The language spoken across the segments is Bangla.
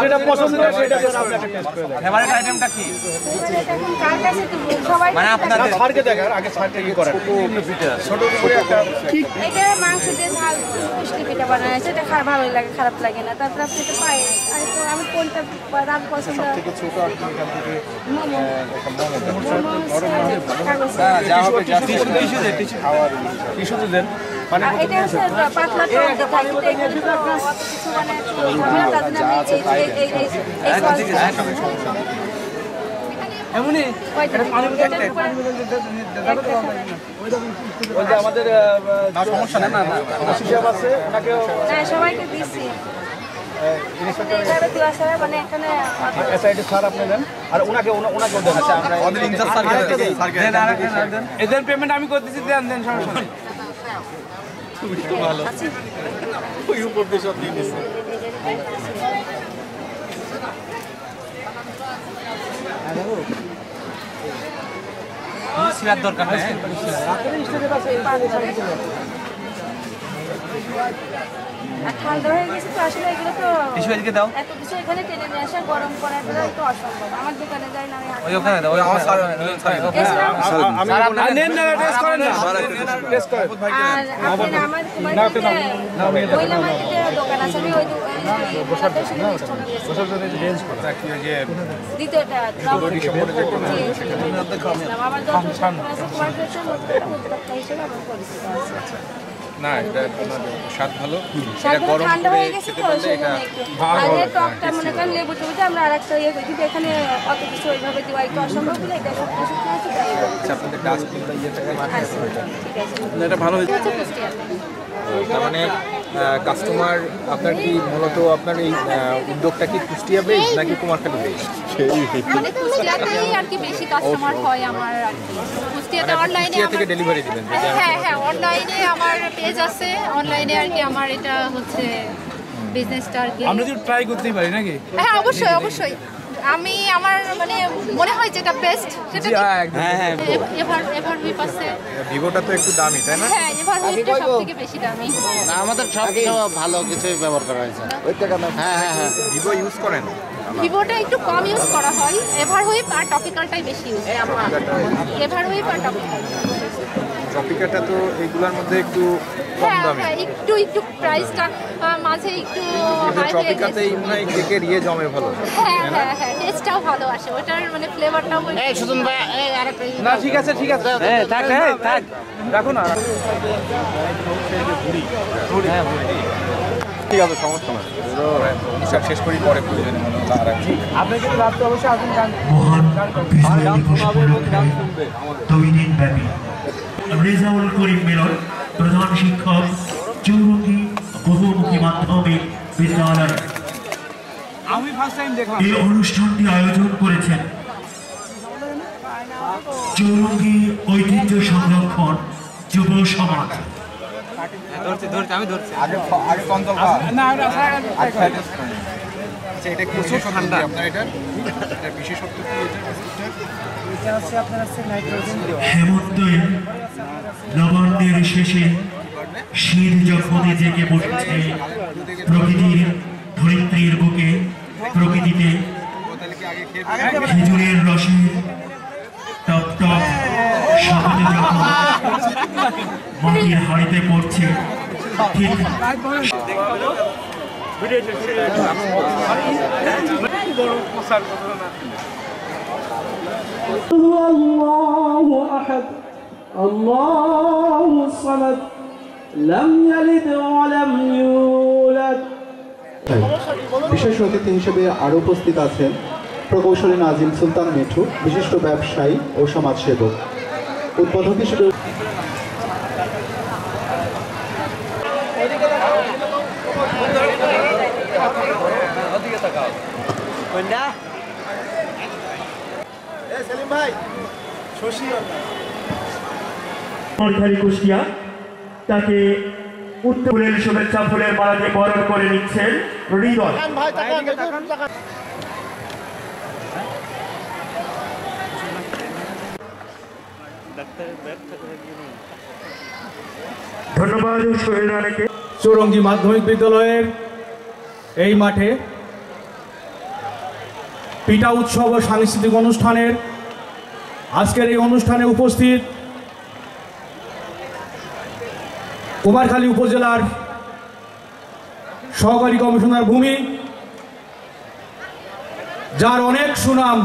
যেটা পছন্দ হয় সেটা আপনি একটা টেস্ট করে দেখেন। ফেভারিট আইটেমটা কি? এখন কার কাছে তো সবাই মানে আপনার ছাড়কে দেখেন, আগে ছাড়টা কি করেন? ছোট করে একটা এটা মাংস দিয়ে ঝাল মিষ্টি পিঠা বানানো হয়েছে, এটা খারাপ ভালোই লাগে, খারাপ লাগে না। তারপর আপনি তো পাই আমি কোনটা রাম পছন্দ থেকে ছোট আপনি এখান থেকে মোমো একটা মোমো যা হবে টিস্যু দেন। মানে এটা হচ্ছে পাতলা টক এটা কিছু মানে ঝামেলা তার জন্য আমি এমনি আমাদের সমস্যা নেই না আছে ওনাকে সবাইকে দিচ্ছি মানে এখানে এসআইডি স্যার আপনি দেন আর ওনাকে দেন। আচ্ছা আমরা আমাদের ইনচার্জ স্যার দেন এদের পেমেন্ট আমি করতেছি, দেন সমস্যা নেই। ভালো ওই উপর দিয়ে সব দিয়ে দিচ্ছে। সিরাত দরকার নেই। ঠান্ডা হয়ে গেছে তো আসলে এগুলো তো টিস্যু এদিকে দাও। এত কিছু এখানে টেনে নিয়ে আসা গরম করাটা তো অসম্ভব। আমার দোকানে যাই না আমি ওই ওখানে দাও, ওই আমার স্যার আপনি নেন না, টেস্ট করেন না, টেস্ট করেন। আর আপনি আমার মহিলা মার্কেটে দোকান আছে, আমি ওই বসার জন্য রেঞ্জ করতে কি যে দ্বিতীয়টা আমার যত হিসেবে আমার পরিচিত আছে। না এটা স্বাদ ভালো, এটা গরম ঠান্ডা হয়ে গেছে তো এটা আগে টকটা মনে করেন লেবু টুবিতে আমরা আরেকটা ইয়ে করি, কিন্তু এখানে অত কিছু ওইভাবে দেওয়া একটু অসম্ভব বলে এটা সবটা শুকনো আছে তাই আপনাদের ডাস্টবিনটা ইয়েটাকে মাথায় আছে ওইটা ঠিক আছে। এটা ভালো হয়েছে। তার মানে কাস্টমার আপনার কি মূলত আপনার এই উদ্যোগটা কি কুষ্টিয়া বেস নাকি কুমারখালী বেস? মানে কুষ্টিয়াতেই আর কি বেশি কাস্টমার হয় আমার আর কি। কুষ্টিয়াতে অনলাইনে কুষ্টিয়া থেকে ডেলিভারি দিবেন? হ্যাঁ অনলাইনে আমার পেজ আছে, অনলাইনে আর কি আমার এটা হচ্ছে বিজনেসটা আর কি। আমরা যদি ট্রাই করতেই পারি নাকি? হ্যাঁ অবশ্যই আমি আমার মানে মনে হয় যেটা বেস্ট সেটা এভার হুইপ আছে। ভিভোটা তো একটু দামি তাই না? হ্যাঁ এভার হুইপটা সবথেকে বেশি দামি। আমাদের সব কিছু ভালো কিছুই ব্যবহার করা হয়েছে। হ্যাঁ ভিভো ইউজ করেন? ভিভোটা একটু কম ইউজ করা হয়, এভার হুইপ আর টপিক্যালটাই বেশি ইউজ করা হয়। এভার হুইপ আর টপিক্যাল। টপিকাটা তো এইগুলোর মধ্যে একটু কম দামি। হ্যাঁ একটু প্রাইসটা মাঝে একটু হাই হয়ে টপিকাতে গেছে। ইমনাই কেকের ইয়ে জমে ভালো। হ্যাঁ টেস্টটাও ভালো আসে, ওটার মানে ফ্লেভারটাও এই সুজন ভাই এই আরেকটা না ঠিক আছে হ্যাঁ থাক রাখো না। ঠিক আছে, সমস্যা না। হিসাব শেষ করি পরে খুঁজবেন। আপনি কিন্তু রাত্রে অবশ্যই আসবেন, গান শোনাবে এবং গান শুনবে। 2 দিন ব্যাপী রেজাউল করিম মিলন, প্রধান শিক্ষক, চৌরঙ্গী বহুমুখী মাধ্যমিক বিদ্যালয়, আমি ফার্স্ট টাইম দেখলাম। এই অনুষ্ঠানটি আয়োজন করেছেন চৌরঙ্গী ঐতিহ্য সংরক্ষণ যুব সমাজ। আমি ধরছি আগে কন্তল না আচ্ছা এটা কি বিশেষ ঠান্ডা আপনার এটা বিশেষত্ব কি এটা হচ্ছে আপনার আছে নাইট্রোজেন দেওয়া। হেমন্তে নবান্নের শেষে শীত যখন জেগে বসেছে প্রকৃতির ধরিত্রীর বুকে, প্রকৃতিতে খেজুরের রসের টপ টপ শব্দ যখন মাটির হাড়িতে পড়ছে, ঠিক الله أحد الله الصمد لم يلد ولم يولد। বিশেষ অতিথি হিসেবে আরও উপস্থিত আছেন প্রকৌশলী নাজিম সুলতান মিঠু, বিশিষ্ট ব্যবসায়ী ও সমাজসেবক। উদ্বোধক হিসেবে কুষ্টিয়া তাকে উত্তরের শুভেচ্ছা ফুলের মালা দিয়ে বরণ করে নিচ্ছেন হৃদয়। ধন্যবাদ সোহেল রানাকে। চৌরঙ্গী মাধ্যমিক বিদ্যালয়ের এই মাঠে পিঠা উৎসব ও সাংস্কৃতিক অনুষ্ঠানের আজকের এই অনুষ্ঠানে উপস্থিত কুমারখালী উপজেলার সহকারী কমিশনার ভূমি, যার অনেক সুনাম,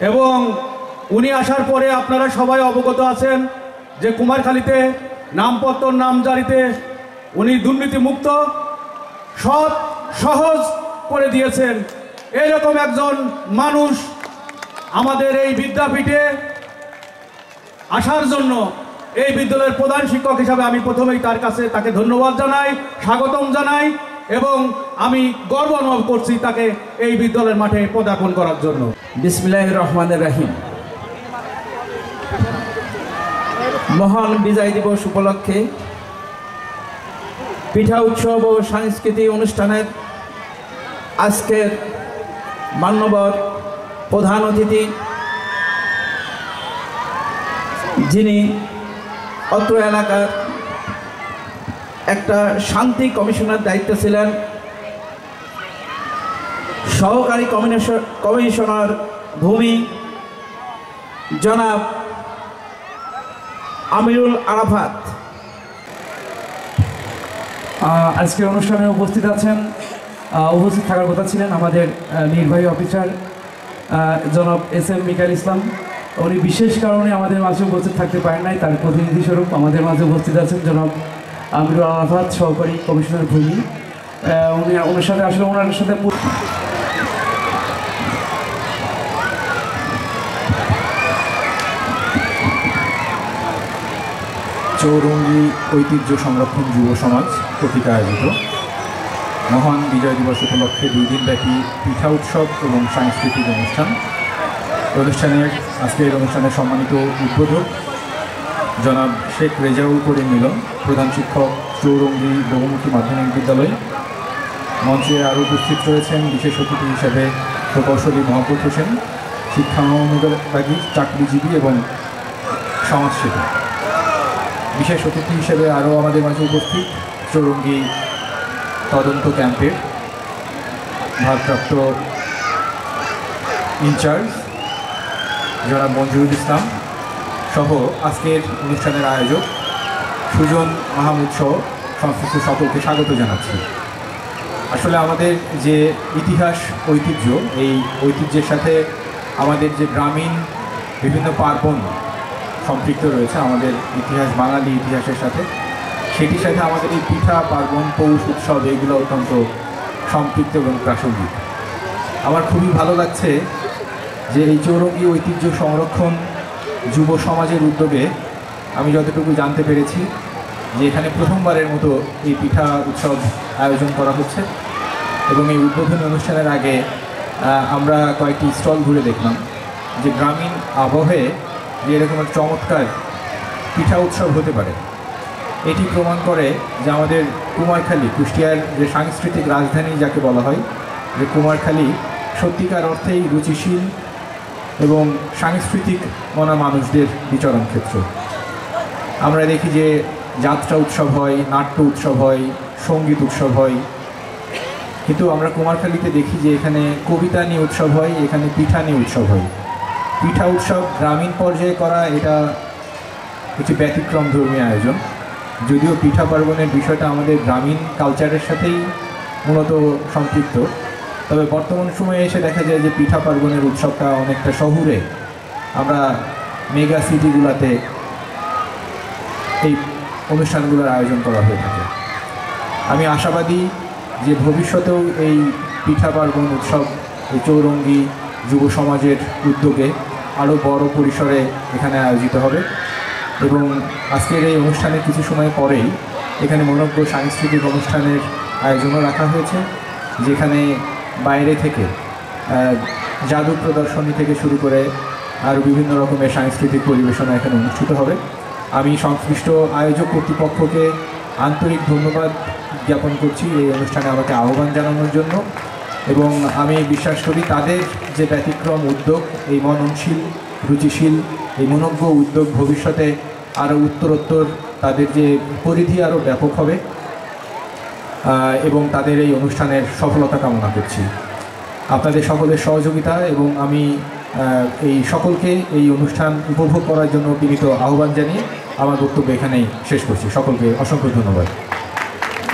এবং উনি আসার পরে আপনারা সবাই অবগত আছেন যে কুমারখালীতে নামপত্র নামজারিতে উনি দুর্নীতিমুক্ত, সৎ, সহজ করে দিয়েছেন। এইরকম একজন মানুষ আমাদের এই বিদ্যাপীঠে আসার জন্য এই বিদ্যালয়ের প্রধান শিক্ষক হিসাবে আমি প্রথমেই তার কাছে তাকে ধন্যবাদ জানাই, স্বাগতম জানাই, এবং আমি গর্ব অনুভব করছি তাকে এই বিদ্যালয়ের মাঠে পদার্পণ করার জন্য। বিসমিল্লাহির রহমানির রহিম। মহান বিজয় দিবস উপলক্ষে পিঠা উৎসব ও সাংস্কৃতিক অনুষ্ঠানের আজকের মান্যবর প্রধান অতিথি, যিনি অত্র এলাকার একটা শান্তি কমিশনের দায়িত্বে ছিলেন, সহকারী কমিশনার ভূমি জনাব আমিরুল আরাফাত। আজকের অনুষ্ঠানে উপস্থিত আছেন, উপস্থিত থাকার কথা ছিলেন আমাদের নির্বাহী অফিসার জনাব SM মিকাইল ইসলাম। উনি বিশেষ কারণে আমাদের মাঝে উপস্থিত থাকতে পারেন নাই, তার প্রতিনিধি স্বরূপ আমাদের মাঝে উপস্থিত আছেন জনাব আমিরুল আরাফাত, সহকারী কমিশনার ভূমি। উনি ওনার সাথে আসলে ওনার সাথে চৌরঙ্গী ঐতিহ্য সংরক্ষণ যুব সমাজ কর্তৃক আয়োজিত মহান বিজয় দিবস উপলক্ষে 2 দিনব্যাপী পিঠা উৎসব এবং সাংস্কৃতিক অনুষ্ঠানের আজকের অনুষ্ঠানের সম্মানিত উদ্বোধক জনাব শেখ রেজাউল করিম মিলন, প্রধান শিক্ষক, চৌরঙ্গী বহুমুখী মাধ্যমিক বিদ্যালয়। মঞ্চে আরও উপস্থিত রয়েছেন বিশেষ অতিথি হিসেবে প্রকৌশলী মোহাম্মদ হোসেন, শিক্ষানুরাগী, চাকরিজীবী এবং সমাজসেবী। বিশেষ অতিথি হিসেবে আরও আমাদের মাঝে উপস্থিত চৌরঙ্গী তদন্ত ক্যাম্পের ভারপ্রাপ্ত ইনচার্জ জনাব মঞ্জুরুল ইসলাম সহ আজকের অনুষ্ঠানের আয়োজক সুজন মাহমুদ সহ সংশ্লিষ্ট সকলকে স্বাগত জানাচ্ছি। আসলে আমাদের যে ইতিহাস ঐতিহ্য, এই ঐতিহ্যের সাথে আমাদের যে গ্রামীণ বিভিন্ন পার্বণ সম্পৃক্ত রয়েছে আমাদের ইতিহাস, বাঙালি ইতিহাসের সাথে, সেটির সাথে আমাদের এই পিঠা পার্বণ, পৌষ উৎসব এগুলো অত্যন্ত সম্পৃক্ত এবং প্রাসঙ্গিক। আমার খুবই ভালো লাগছে যে এই চৌরঙ্গী ঐতিহ্য সংরক্ষণ যুব সমাজের উদ্যোগে আমি যতটুকু জানতে পেরেছি যে এখানে প্রথমবারের মতো এই পিঠা উৎসব আয়োজন করা হচ্ছে, এবং এই উদ্বোধনী অনুষ্ঠানের আগে আমরা কয়েকটি স্টল ঘুরে দেখলাম যে গ্রামীণ আবহে যে এরকম চমৎকার পিঠা উৎসব হতে পারে। এটি প্রমাণ করে যে আমাদের কুমারখালী, কুষ্টিয়ার যে সাংস্কৃতিক রাজধানী যাকে বলা হয়, যে কুমারখালী সত্যিকার অর্থেই রুচিশীল এবং সাংস্কৃতিক মনা মানুষদের বিচরণ ক্ষেত্র। আমরা দেখি যে যাত্রা উৎসব হয়, নাট্য উৎসব হয়, সঙ্গীত উৎসব হয়, কিন্তু আমরা কুমারখালীতে দেখি যে এখানে কবিতা নিয়ে উৎসব হয়, এখানে পিঠা নিয়ে উৎসব হয়। পিঠা উৎসব গ্রামীণ পর্যায়ে করা এটা একটি ব্যতিক্রম ধর্মী আয়োজন, যদিও পিঠা পার্বণের বিষয়টা আমাদের গ্রামীণ কালচারের সাথেই মূলত সম্পৃক্ত, তবে বর্তমান সময়ে এসে দেখা যায় যে পিঠা পার্বণের উৎসবটা অনেকটা শহুরে, আমরা মেগা সিটিগুলোতে এই অনুষ্ঠানগুলোর আয়োজন করা হয়ে থাকে। আমি আশাবাদী যে ভবিষ্যতেও এই পিঠা পার্বণ উৎসব এই চৌরঙ্গী যুব সমাজের উদ্যোগে আরও বড় পরিসরে এখানে আয়োজিত হবে, এবং আজকের এই অনুষ্ঠানের কিছু সময় পরেই এখানে মনোজ্ঞ সাংস্কৃতিক অনুষ্ঠানের আয়োজনও রাখা হয়েছে, যেখানে বাইরে থেকে জাদু প্রদর্শনী থেকে শুরু করে আরও বিভিন্ন রকমের সাংস্কৃতিক পরিবেশনা এখানে অনুষ্ঠিত হবে। আমি সংশ্লিষ্ট আয়োজক কর্তৃপক্ষকে আন্তরিক ধন্যবাদ জ্ঞাপন করছি এই অনুষ্ঠানে আমাকে আহ্বান জানানোর জন্য, এবং আমি বিশ্বাস করি তাদের যে ব্যতিক্রম উদ্যোগ, এই মননশীল, রুচিশীল, এই মনোজ্ঞ উদ্যোগ ভবিষ্যতে আরও উত্তরোত্তর তাদের যে পরিধি আরও ব্যাপক হবে, এবং তাদের এই অনুষ্ঠানের সফলতা কামনা করছি। আপনাদের সকলের সহযোগিতা এবং আমি এই সকলকে এই অনুষ্ঠান উপভোগ করার জন্য বিনীত আহ্বান জানিয়ে আমার বক্তব্য এখানেই শেষ করছি। সকলকে অসংখ্য ধন্যবাদ।